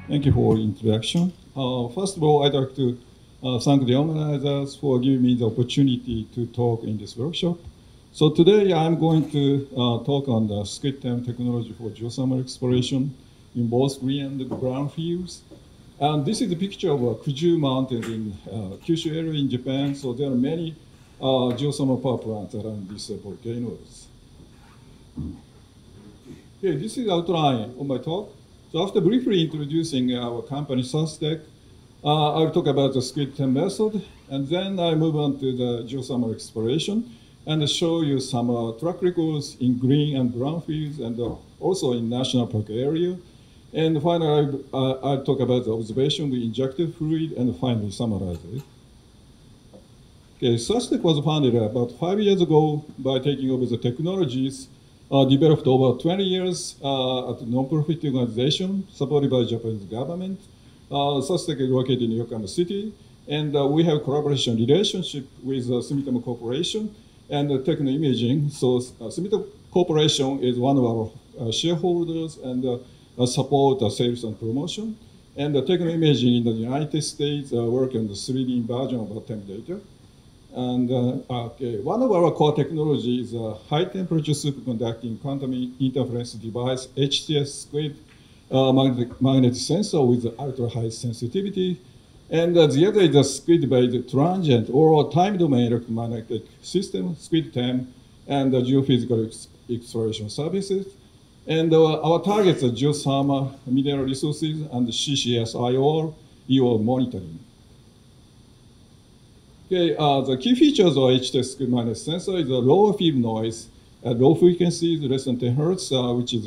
Thank you for the introduction. First of all, I'd like to thank the organizers for giving me the opportunity to talk in this workshop. So today I'm going to talk on the SQUID TEM technology for geothermal exploration in both green and brown fields. And this is a picture of Kuju Mountain in Kyushu area in Japan. So there are many geothermal power plants around these volcanoes. Okay, this is the outline of my talk. So after briefly introducing our company SUSTEC, I'll talk about the SQUID TEM method, and then I move on to the geothermal exploration and show you some track records in green and brown fields and also in national park area. And finally, I'll talk about the observation with injected fluid and finally summarize it. Okay, SUSTEC was founded about 5 years ago by taking over the technologies developed over 20 years at a non-profit organization supported by the Japanese government. SUSTEC is located in Yokohama City, and we have collaboration relationship with Sumitomo Corporation and Techno Imaging. So Sumitomo Corporation is one of our shareholders and support sales and promotion. And Techno Imaging in the United States work on the 3D version of TEM data. And one of our core technologies is a high-temperature superconducting quantum interference device, HTS SQUID magnetic sensor with ultra-high sensitivity. And the other is a SQUID-based transient or time-domain electromagnetic system, SQUID TEM, and geophysical exploration services. And our targets are geothermal mineral resources and CCS IOR, EOR monitoring. Okay, the key features of HTS SQUID magnetic sensor is a lower field noise at low frequencies, less than 10 hertz, which is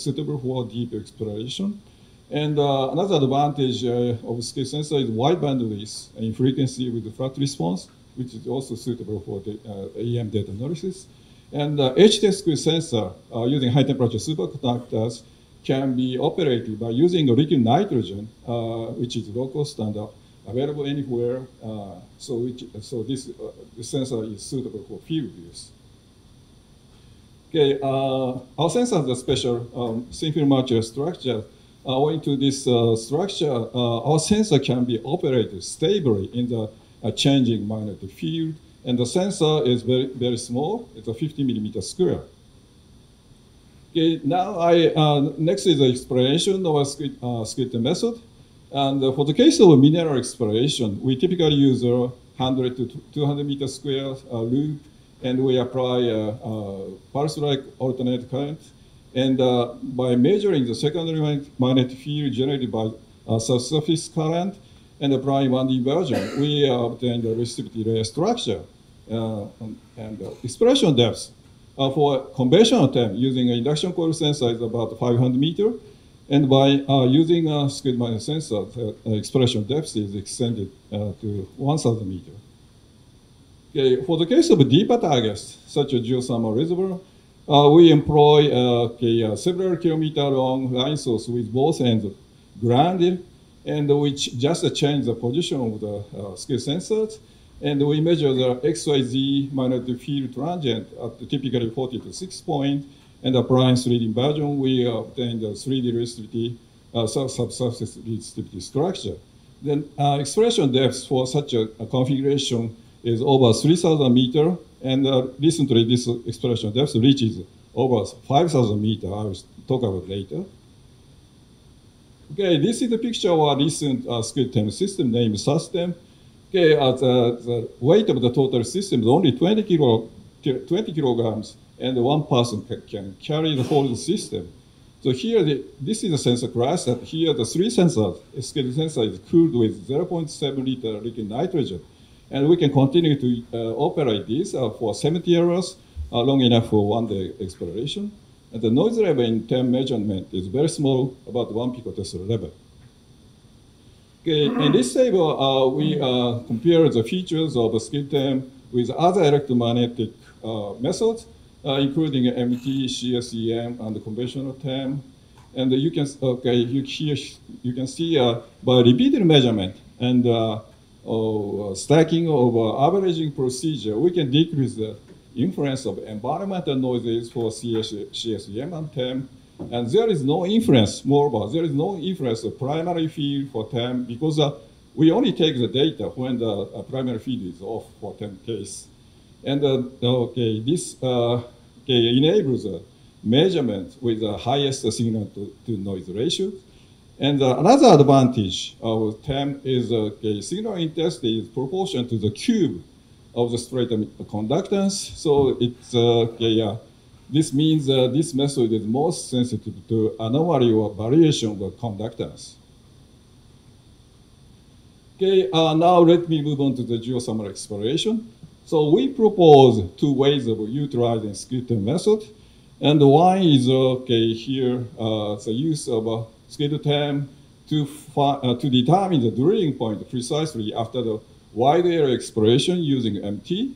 suitable for deep exploration. And another advantage of SQUID sensor is wide bandwidth in frequency with flat response, which is also suitable for the EM data analysis. And HTS SQUID sensor using high temperature superconductors can be operated by using liquid nitrogen, which is low cost and available anywhere. So this sensor is suitable for field use. Okay, our sensor has a special thin film material structure. Owing to this structure, our sensor can be operated stably in the changing magnetic field. And the sensor is very, very small. It's a 50 millimeter square. Okay, now next is the exploration of a SQUID method. And for the case of mineral exploration, we typically use a 100 to 200 meter square loop, and we apply pulse-like alternate current. And by measuring the secondary magnetic field generated by subsurface current and applying 1D version, we obtain the resistivity layer structure and exploration depth. For conventional TEM, using an induction coil sensor is about 500 meters. And by using a SQUID magnetic sensor, the exploration depth is extended to 1,000 meters. Okay, for the case of deeper targets, such as geothermal reservoir, we employ several kilometer long line source with both ends grounded, and which just change the position of the SQUID sensors. And we measure the XYZ magnetic field transient at typically 40 to 6 points. And applying 3D version, we obtain the 3D resistivity, subsurface resistivity structure. Then exploration depth for such a configuration is over 3,000 meters. And recently, this exploration depth reaches over 5,000 meters. I will talk about later. Okay, this is a picture of our recent SQUID TEM system named SUSTEM. Okay, the weight of the total system is only 20 kilograms, and one person can carry the whole system. So here, this is a sensor class. That here, the three sensors, SQUID sensor is cooled with 0.7 liter liquid nitrogen. And we can continue to operate this for 70 hours, long enough for one-day exploration. And the noise level in TEM measurement is very small, about 1 picotesla level. Okay, in this table, we compare the features of SQUID TEM with other electromagnetic methods, including MT, CSEM, and the conventional TEM. And you can see by repeated measurement and stacking of averaging procedure, we can decrease the influence of environmental noises for CSEM and TEM. And there is no inference, moreover, there is no inference of primary field for TEM because we only take the data when the primary field is off for TEM case. And this enables measurement with the highest signal to noise ratio. And another advantage of TEM is signal intensity is proportional to the cube of the straight conductance. So it's this means this method is most sensitive to anomaly or variation of the conductance. Okay, now let me move on to the geothermal exploration. So we propose two ways of utilizing SQUID TEM method. And one is here the use of SQUID TEM to determine the drilling point precisely after the wide area exploration using MT,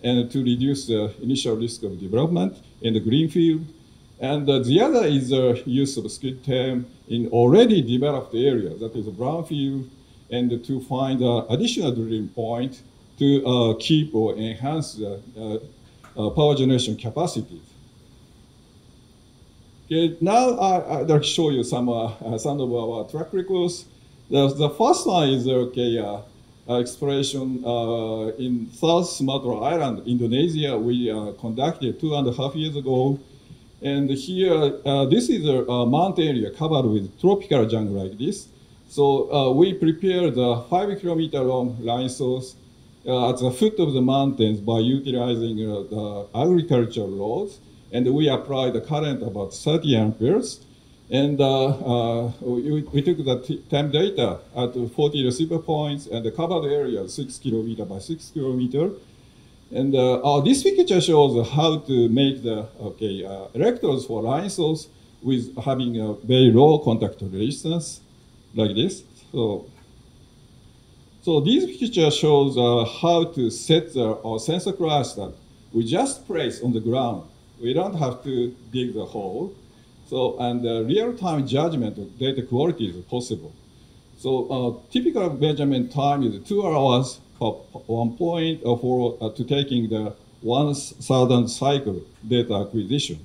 and to reduce the initial risk of development in the greenfield. And the other is the use of SQUID TEM in already developed areas, that is a brownfield, and to find additional drilling point to keep or enhance the power generation capacity. Okay, now I'd like to show you some of our track records. The first one is exploration in South Sumatra Island, Indonesia. We conducted 2.5 years ago. And here, this is a mountain area covered with tropical jungle like this. So we prepared a 5 kilometer long line source at the foot of the mountains by utilizing the agricultural roads. And we applied the current about 30 amperes. And we took the TEM data at 40 receiver points, and the covered area 6 kilometer by 6 kilometer. And this picture shows how to make the electrodes for line source with having a very low contact resistance, like this. So this picture shows how to set our sensor cluster. We just place on the ground. We don't have to dig the hole. So, and real-time judgment of data quality is possible. So typical measurement time is 2 hours for 1 point to taking the 1,000 cycle data acquisition.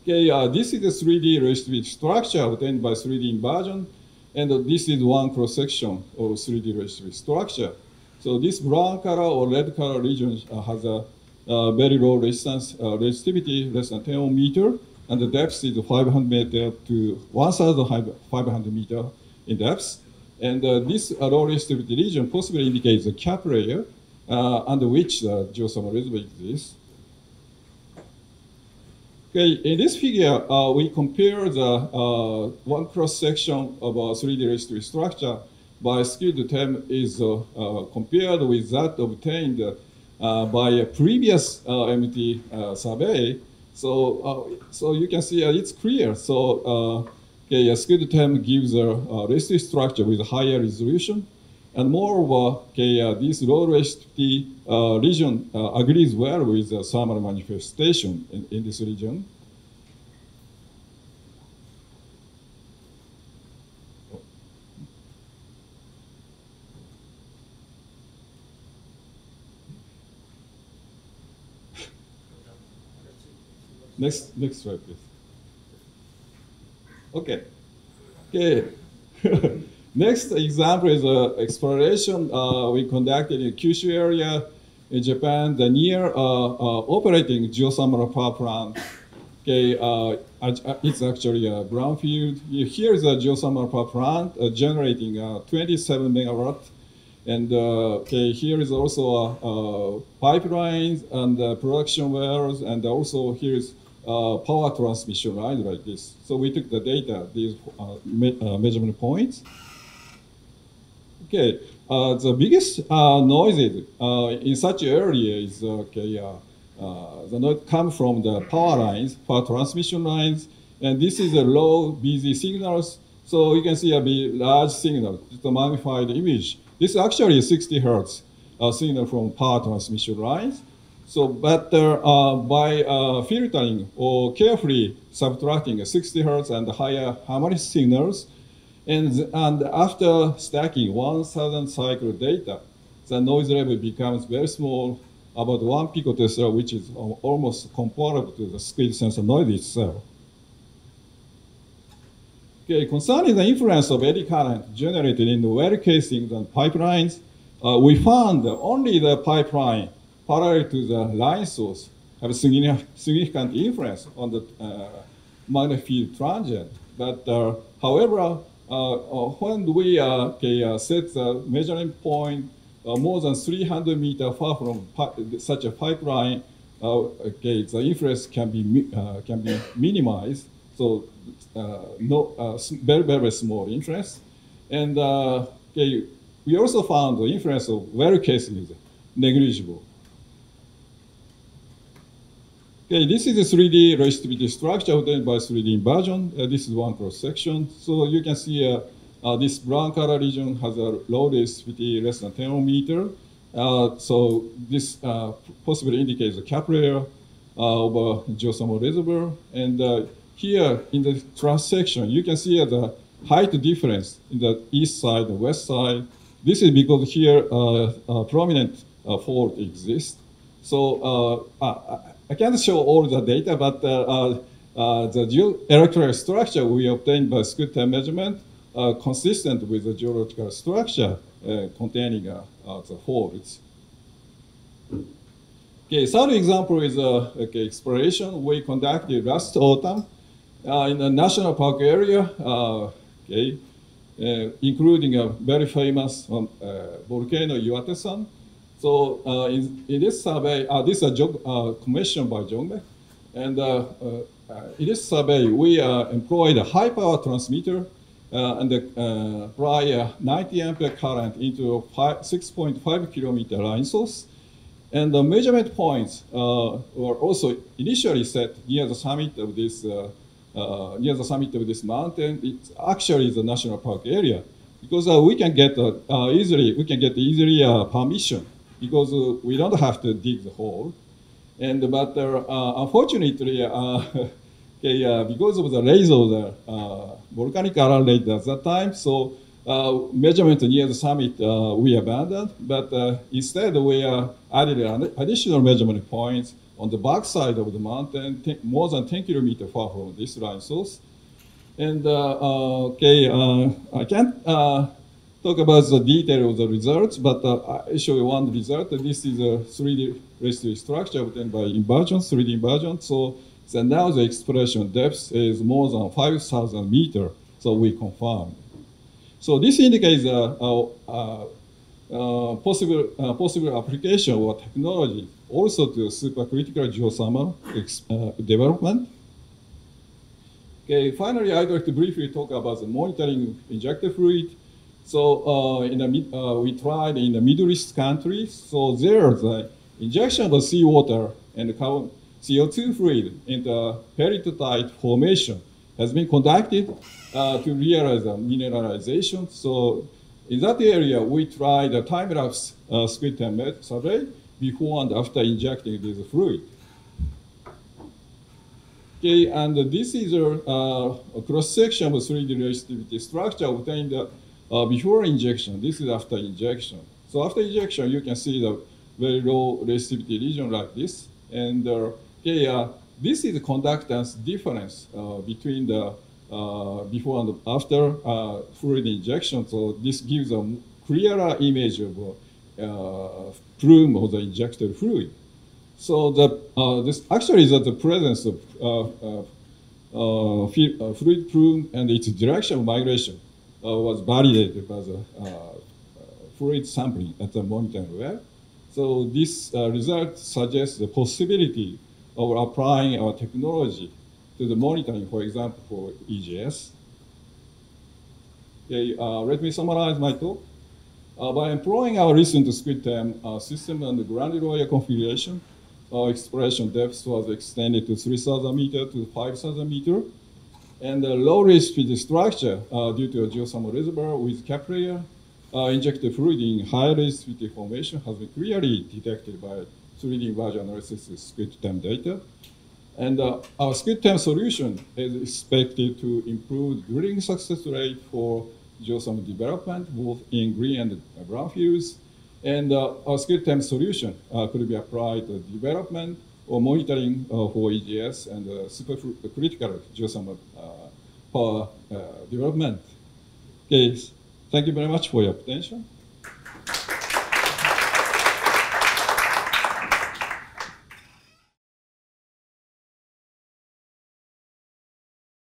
Okay, this is a 3D resistive structure obtained by 3D inversion, and this is one cross-section of 3D resistive structure. So this brown color or red color region has a very low resistance, resistivity, less than 10 ohm meter, and the depth is 500 meter to 1,500 meter in depth. And this low resistivity region possibly indicates the cap layer under which the geothermal reservoir exists. Okay, in this figure, we compare the one cross-section of a 3D resistive structure by SQUID TEM is compared with that obtained by a previous MT survey. So you can see it's clear. So SQUID TEM gives a resistive structure with a higher resolution. And moreover, this low resistivity region agrees well with the thermal manifestation in this region. Next slide, please. Okay. Next example is exploration we conducted in Keiichi area in Japan, the near operating geothermal power plant. It's actually a brownfield. Here is a geothermal power plant generating 27 megawatt. And here is also pipelines and production wells, and also here is power transmission lines like this. So we took the data, these measurement points. Okay, the biggest noises in such area is the noise come from the power lines, power transmission lines, and this is a low BZ signals. So you can see a large signal, it's a magnified image. This is actually a 60 hertz signal from power transmission lines. So, but by filtering or carefully subtracting 60 hertz and higher harmonic signals, and after stacking 1,000 cycle data, the noise level becomes very small, about 1 picotesla, which is almost comparable to the SQUID sensor noise itself. Okay, concerning the influence of eddy current generated in the well casings and pipelines, we found that only the pipeline parallel to the line source have a significant influence on the magnetic field transient. But however, when we set the measuring point more than 300 meters far from such a pipeline, the influence can be minimized. So very, very small influence. And we also found the influence of well casing is negligible. Okay, this is a 3D resistivity structure obtained by 3D inversion. This is one cross section. So you can see this brown color region has a low resistivity less than 10 ohms. So this possibly indicates the cap layer of a geothermal reservoir. And here in the cross section, you can see the height difference in the east side and west side. This is because here a prominent fault exists. So I can't show all the data, but the geoelectrical structure we obtained by SQUID TEM measurement consistent with the geological structure containing the faults. Okay, third example is exploration we conducted last autumn in the national park area, including a very famous volcano, Iwate-san. So in this survey, this is commissioned by Jongme, and in this survey, we employed a high-power transmitter and apply a 90 ampere current into a 6.5 kilometer line source. And the measurement points were also initially set near the summit of this mountain. It's actually the national park area because we can get easily permission because we don't have to dig the hole. But unfortunately, because of the rise of the volcanic alarm rate at that time, so measurement near the summit we abandoned. But instead, we added additional measurement points on the back side of the mountain, more than 10 kilometers far from this line source. And I can't talk about the detail of the results, but I show you one result. This is a 3D resistive structure obtained by inversion, 3D inversion. So now the expression depth is more than 5,000 meters, so we confirmed. So this indicates possible application or technology also to supercritical geothermal development. Okay, finally, I'd like to briefly talk about the monitoring injected fluid. So we tried in the Middle East countries. So there, the injection of seawater and CO2 fluid in the peritotite formation has been conducted to realize mineralization. So in that area, we tried a time-lapse SQUID TEM survey before and after injecting this fluid. Okay, and this is a cross-section of 3D resistivity structure obtained before injection. This is after injection. So after injection, you can see the very low resistivity region like this. And this is the conductance difference between the before and after fluid injection. So this gives a clearer image of plume of the injected fluid. So this actually is the presence of fluid plume and its direction of migration was validated by the fluid sampling at the monitoring well. So this result suggests the possibility of applying our technology to the monitoring, for example, for EGS. Okay, let me summarize my talk. By employing our recent SQUID TEM system and the granular configuration, our exploration depth was extended to 3,000 meters to 5,000 meters. And the low resistivity structure due to a geothermal reservoir with cap layer injected fluid in high resistivity formation has been clearly detected by 3D inversion analysis with SQUID TEM data. And our SQUID TEM solution is expected to improve drilling success rate for geothermal development, both in green and brown fields. And a SQUID TEM solution could be applied to development or monitoring for EGS and supercritical geothermal power development. Okay, thank you very much for your attention.